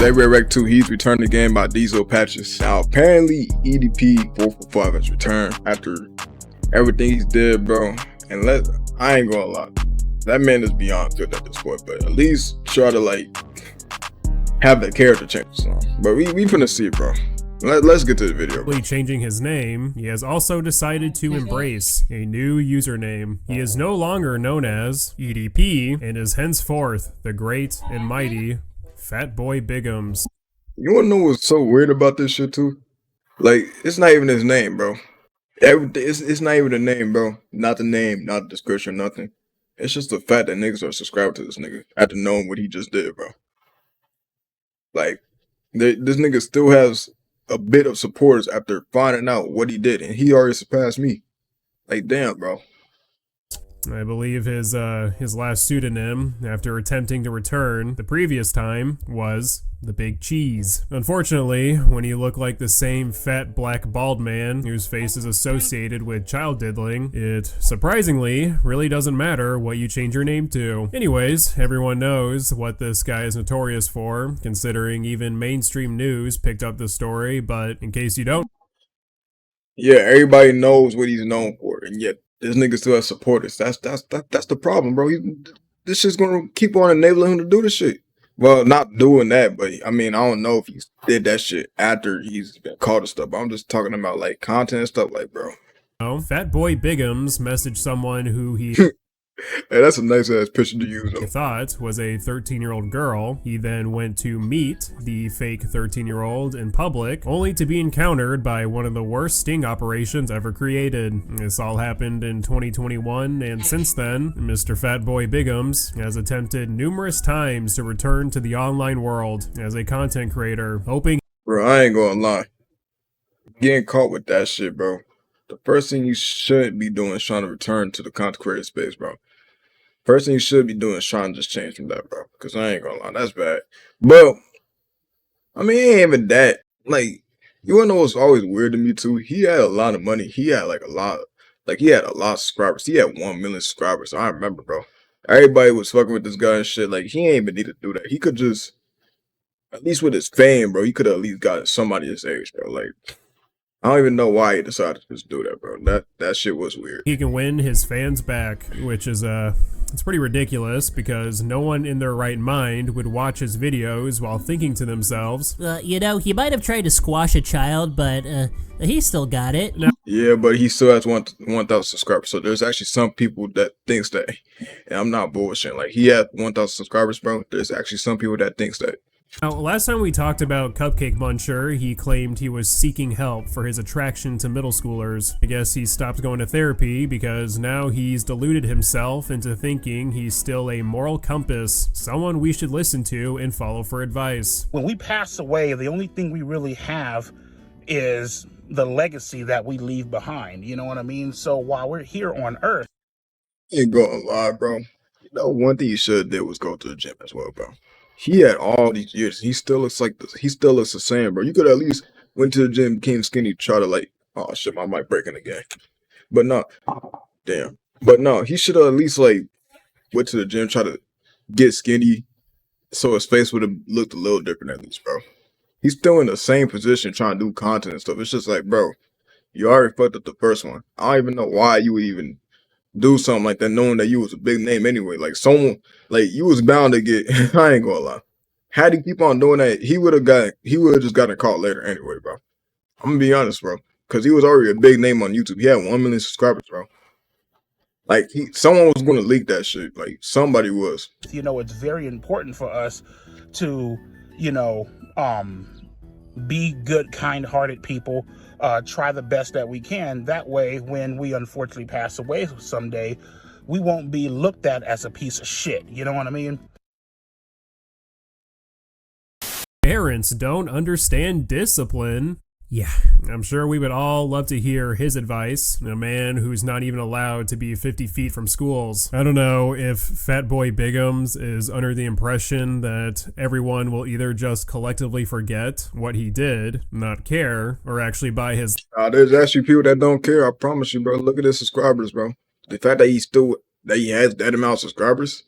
Rec 2, he's returned again by Diesel Patches. Now, apparently, EDP445 has returned after everything he's did, bro. And I ain't gonna lie, that man is beyond good at this point, but at least try to, like, have the character change. But we finna see, bro. Let's get to the video. Changing his name, he has also decided to embrace a new username. He is no longer known as EDP and is henceforth the great and mighty Fatboy Bigums. You wanna know what's so weird about this shit too? Like, it's not even his name, bro. It's not even the name, bro. Not the name, not the description, nothing. It's just the fact that niggas are subscribed to this nigga after knowing what he just did, bro. Like, this nigga still has a bit of supporters after finding out what he did, and he already surpassed me. Like, damn, bro. I believe his last pseudonym, after attempting to return the previous time, was the Big Cheese. Unfortunately, when you look like the same fat black bald man whose face is associated with child diddling, it surprisingly really doesn't matter what you change your name to. Anyways, everyone knows what this guy is notorious for, considering even mainstream news picked up the story, but in case you don't. Yeah, everybody knows what he's known for, and yet this nigga still has supporters. That's the problem, bro. This shit's gonna keep on enabling him to do this shit. Well, not doing that, but I mean, I don't know if he did that shit after he's been caught and stuff. But I'm just talking about like content and stuff, like, bro. Fatboy Bigums messaged someone who he Hey, that's a nice ass picture to use, though. thought was a 13-year-old girl. He then went to meet the fake 13-year-old in public, only to be encountered by one of the worst sting operations ever created. This all happened in 2021, and since then, Mr. Fatboy Bigums has attempted numerous times to return to the online world as a content creator, hoping. Bro, I ain't gonna lie. Getting caught with that shit, bro. The first thing you should be doing is trying to return to the content creator space, bro. First thing you should be doing is trying to just change from that, bro. Because I ain't gonna lie, that's bad. But, I mean, it ain't even that. Like, you wanna know what's always weird to me, too? He had a lot of money. He had, like, he had a lot of subscribers. He had 1 million subscribers. I remember, bro. Everybody was fucking with this guy and shit. Like, he ain't even need to do that. He could just, at least with his fame, bro, he could have at least got somebody his age, bro. Like, I don't even know why he decided to just do that, bro. That shit was weird. He can win his fans back, which is, it's pretty ridiculous because no one in their right mind would watch his videos while thinking to themselves, you know, he might have tried to squash a child, but he still got it. Yeah, but he still has 1,000 subscribers. So there's actually some people that thinks that, and I'm not bullshitting. Like, he had 1,000 subscribers, bro. There's actually some people that thinks that. Now, last time we talked about Cupcake Muncher, he claimed he was seeking help for his attraction to middle schoolers. I guess he stopped going to therapy because now he's deluded himself into thinking he's still a moral compass, someone we should listen to and follow for advice. When we pass away, the only thing we really have is the legacy that we leave behind. You know what I mean? So while we're here on Earth, Ain't gonna lie, bro. You know, one thing you should have did was go to the gym as well, bro. He had all these years. He still looks like this. He still looks the same, bro. You could at least went to the gym, became skinny, try to like, oh shit, my mic breaking again. But no, damn. But no, he should have at least like went to the gym, try to get skinny, so his face would have looked a little different at least, bro. He's still in the same position trying to do content and stuff. It's just like, bro, you already fucked up the first one. I don't even know why you would even do something like that, knowing that you was a big name anyway. Like, someone, like, you was bound to get, I ain't gonna lie. Had he keep on doing that, he would have just gotten caught later anyway, bro. I'm gonna be honest, bro. Because he was already a big name on YouTube. He had 1 million subscribers, bro. Like, someone was gonna leak that shit. Like, somebody was. you know, it's very important for us to, you know, be good, kind-hearted people, try the best that we can. That way, when we unfortunately pass away someday, we won't be looked at as a piece of shit. You know what I mean? Parents don't understand discipline. Yeah, I'm sure we would all love to hear his advice, a man who's not even allowed to be 50 feet from schools. I don't know if Fatboy Bigums is under the impression that everyone will either just collectively forget what he did, not care, or actually buy his... There's actually people that don't care, I promise you, bro. Look at his subscribers, bro. The fact that he has that amount of subscribers,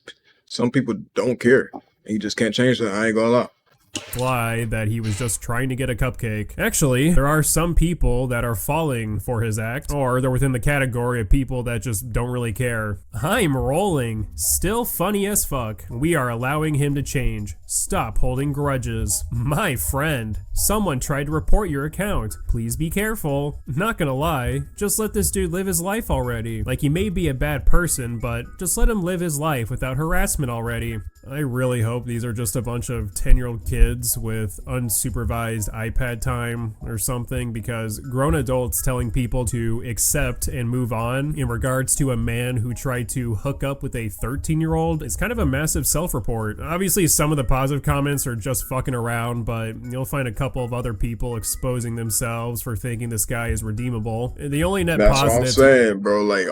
some people don't care. And you just can't change that, I ain't gonna lie. Fly that he was just trying to get a cupcake. Actually, there are some people that are falling for his act, or they're within the category of people that just don't really care. I'm rolling. Still funny as fuck. We are allowing him to change. Stop holding grudges. My friend, someone tried to report your account. Please be careful. Not gonna lie, just let this dude live his life already. Like, he may be a bad person, but just let him live his life without harassment already. I really hope these are just a bunch of 10-year-old kids with unsupervised iPad time or something, because grown adults telling people to accept and move on in regards to a man who tried to hook up with a 13-year-old is kind of a massive self-report. Obviously, some of the positive comments are just fucking around, but you'll find a couple of other people exposing themselves for thinking this guy is redeemable. The only net That's positive... what I'm saying, bro. Like,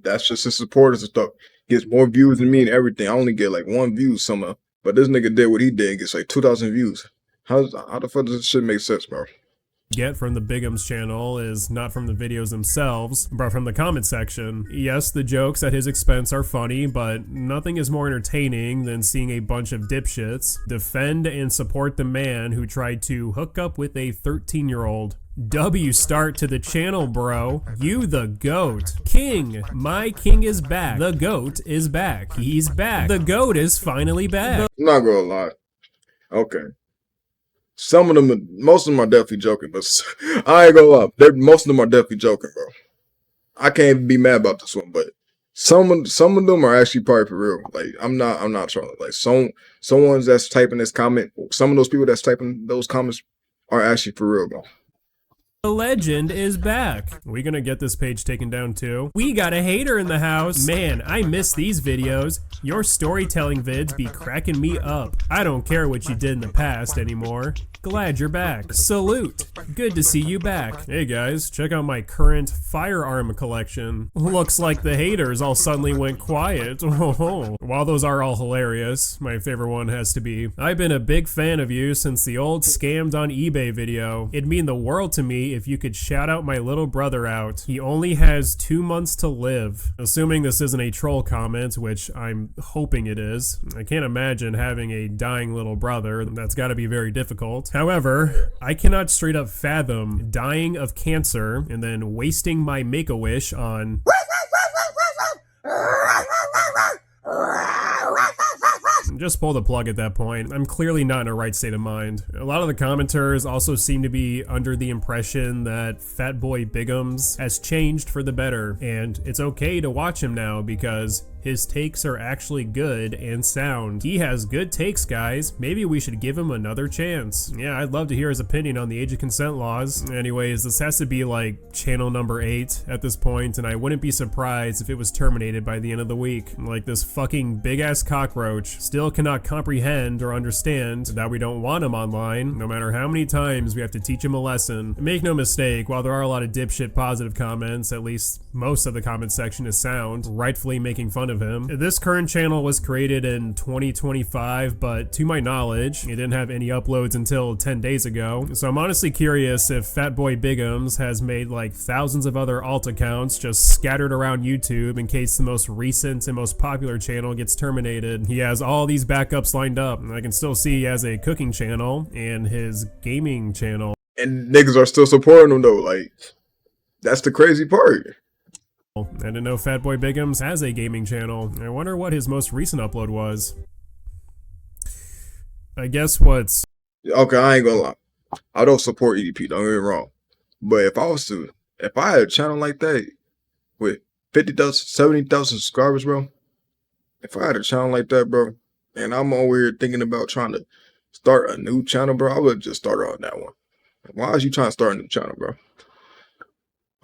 that's just his supporters and stuff. Gets more views than me and everything. I only get like 1 view somehow. But this nigga did what he did, gets like 2,000 views. How the fuck does this shit make sense, bro? Get from the Bigum's channel is not from the videos themselves, but from the comment section. Yes, the jokes at his expense are funny, but nothing is more entertaining than seeing a bunch of dipshits defend and support the man who tried to hook up with a 13-year-old. W start to the channel, bro. You the GOAT. King. My king is back. The GOAT is back. He's back. The GOAT is finally back. I'm not gonna lie. Okay. Some of them, most of them are definitely joking, but I ain't gonna lie. Most of them are definitely joking, bro. I can't be mad about this one, but some of them are actually probably for real. Like, I'm not trying to, like, someone that's typing this comment, some of those people that's typing those comments are actually for real, bro. The legend is back. We gonna get this page taken down too? We got a hater in the house. Man, I miss these videos. Your storytelling vids be cracking me up. I don't care what you did in the past anymore. Glad you're back. Salute. Good to see you back. Hey guys, check out my current firearm collection. Looks like the haters all suddenly went quiet. While those are all hilarious, my favorite one has to be, I've been a big fan of you since the old scammed on eBay video. It'd mean the world to me if you could shout out my little brother out. He only has 2 months to live. Assuming this isn't a troll comment, which I'm hoping it is. I can't imagine having a dying little brother. That's gotta be very difficult. However, I cannot straight up fathom dying of cancer and then wasting my Make-A-Wish on... Just pull the plug at that point. I'm clearly not in a right state of mind. A lot of the commenters also seem to be under the impression that Fatboy Bigums has changed for the better, and it's okay to watch him now because his takes are actually good and sound. He has good takes, guys. Maybe we should give him another chance. Yeah, I'd love to hear his opinion on the age of consent laws. Anyways, this has to be like channel number 8 at this point, and I wouldn't be surprised if it was terminated by the end of the week. Like, this fucking big-ass cockroach still cannot comprehend or understand that we don't want him online, no matter how many times we have to teach him a lesson. Make no mistake, while there are a lot of dipshit positive comments, at least most of the comment section is sound, rightfully making fun of him. This current channel was created in 2025, but to my knowledge, it didn't have any uploads until 10 days ago. So I'm honestly curious if Fatboy Bigums has made like thousands of other alt accounts just scattered around YouTube in case the most recent and most popular channel gets terminated. He has all these backups lined up. I can still see he has a cooking channel and his gaming channel. And niggas are still supporting him though. Like, that's the crazy part. I didn't know Fatboy Bigums has a gaming channel. I wonder what his most recent upload was. I guess what's... Okay, I ain't gonna lie. I don't support EDP, don't get me wrong. But if I had a channel like that with 50,000, 70,000 subscribers, bro. If I had a channel like that, bro, and I'm over here thinking about trying to start a new channel, bro, I would just start on that one. Why is you trying to start a new channel, bro?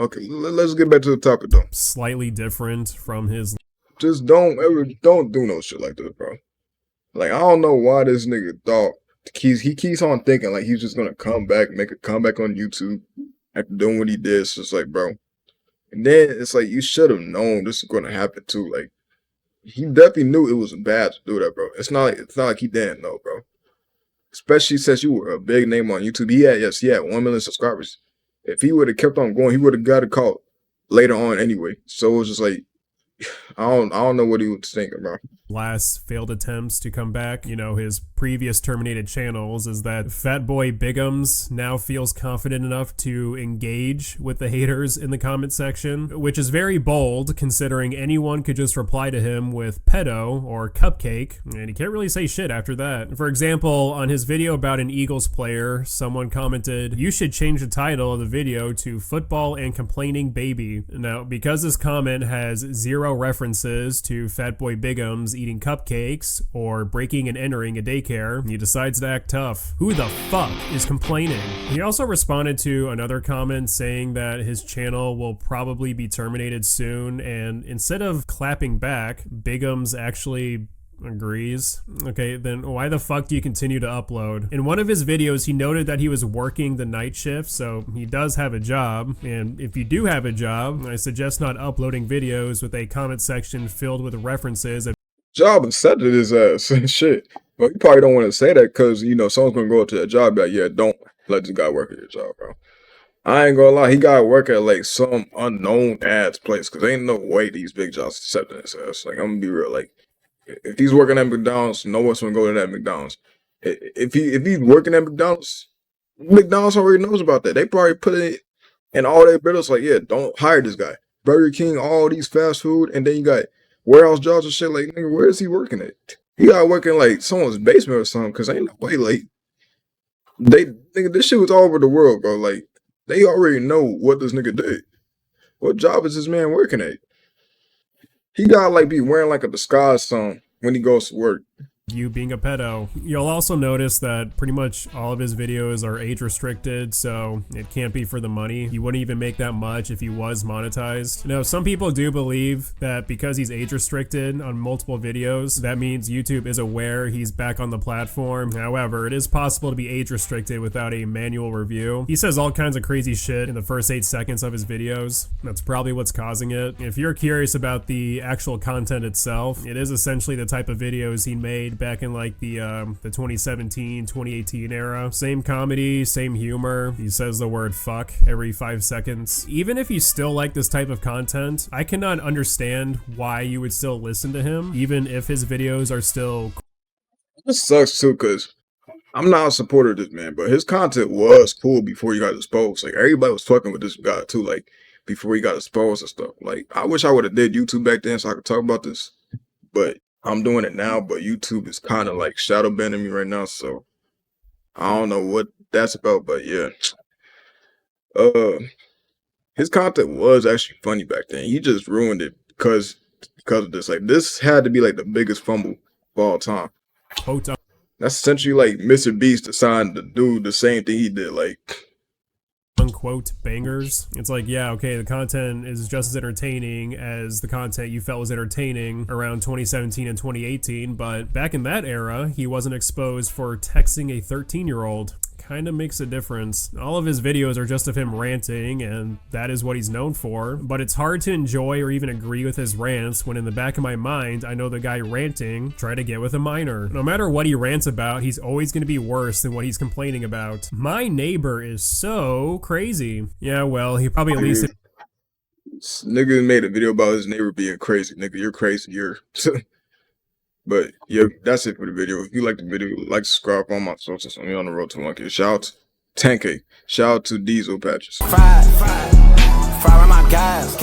Okay, let's get back to the topic though. Slightly different from his... Just don't do no shit like this, bro. Like, I don't know why this nigga thought, he keeps on thinking like he's just gonna come back, make a comeback on YouTube after doing what he did. It's just like, bro. And then it's like, you should have known this was gonna happen too. Like, he definitely knew it was bad to do that, bro. It's not like he didn't know, bro. Especially since you were a big name on YouTube. He had 1 million subscribers. If he would have kept on going, he would have got a call later on anyway. So it was just like, I don't know what he was thinking, bro. last failed attempts to come back, his previous terminated channels, is that Fatboy Bigums now feels confident enough to engage with the haters in the comment section, which is very bold considering anyone could just reply to him with pedo or cupcake, and he can't really say shit after that. For example, on his video about an Eagles player, someone commented, "You should change the title of the video to Football and Complaining Baby." Now, because this comment has zero references to Fatboy Bigums eating cupcakes or breaking and entering a daycare, he decides to act tough. Who the fuck is complaining? He also responded to another comment saying that his channel will probably be terminated soon, and instead of clapping back, Bigums actually agrees. Okay, then why the fuck do you continue to upload? In one of his videos, he noted that he was working the night shift, so he does have a job. And if you do have a job, I suggest not uploading videos with a comment section filled with references of Job accepted his ass and shit. But you probably don't want to say that because, someone's going to go up to that job like, yeah, don't let this guy work at your job, bro. I ain't gonna lie, he got to work at like some unknown ass place because ain't no way these big jobs accepting his ass. Like, I'm going to be real. Like, if he's working at McDonald's, no one's going to go to that McDonald's. If he's working at McDonald's already knows about that. They probably put it in all their bills like, yeah, don't hire this guy. Burger King, all these fast food, and then you got warehouse jobs and shit. Like, nigga, where is he working at? He got to work in like someone's basement or something, because ain't no way, like, nigga, this shit was all over the world, bro. Like, they already know what this nigga did. What job is this man working at? He gotta like be wearing like a disguise song when he goes to work. you being a pedo. You'll also notice that pretty much all of his videos are age restricted, so it can't be for the money. He wouldn't even make that much if he was monetized. Now, some people do believe that because he's age restricted on multiple videos, that means YouTube is aware he's back on the platform. However, it is possible to be age restricted without a manual review. He says all kinds of crazy shit in the first 8 seconds of his videos. That's probably what's causing it. If you're curious about the actual content itself, it is essentially the type of videos he made back in like the 2017, 2018 era. Same comedy, same humor. He says the word fuck every 5 seconds. Even if you still like this type of content, I cannot understand why you would still listen to him, even if his videos are still. This sucks too, cause I'm not a supporter of this man, but his content was cool before he got exposed. Like everybody was fucking with this guy too, like before he got exposed and stuff. Like I wish I would have did YouTube back then so I could talk about this, but I'm doing it now. But YouTube is kind of like shadow banning me right now, so I don't know what that's about. But yeah, his content was actually funny back then. He just ruined it because of this. Like this had to be like the biggest fumble of all time. quote That's essentially like Mr. Beast decided to do the same thing he did. Like, unquote bangers. It's like, yeah, okay, the content is just as entertaining as the content you felt was entertaining around 2017 and 2018, but back in that era, he wasn't exposed for texting a 13-year-old. Kind of makes a difference. All of his videos are just of him ranting, and that is what he's known for, but it's hard to enjoy or even agree with his rants when in the back of my mind, I know the guy ranting tried to get with a minor. No matter what he rants about, he's always going to be worse than what he's complaining about. My neighbor is so crazy. Yeah, well, he probably at least... nigga made a video about his neighbor being crazy. Nigga, you're crazy. You're... But yeah, that's it for the video. If you like the video, like, subscribe on my socials. I'm on the road to 1K. Shout out to 10K. Shout out to Diesel Patches. Fry with my guys.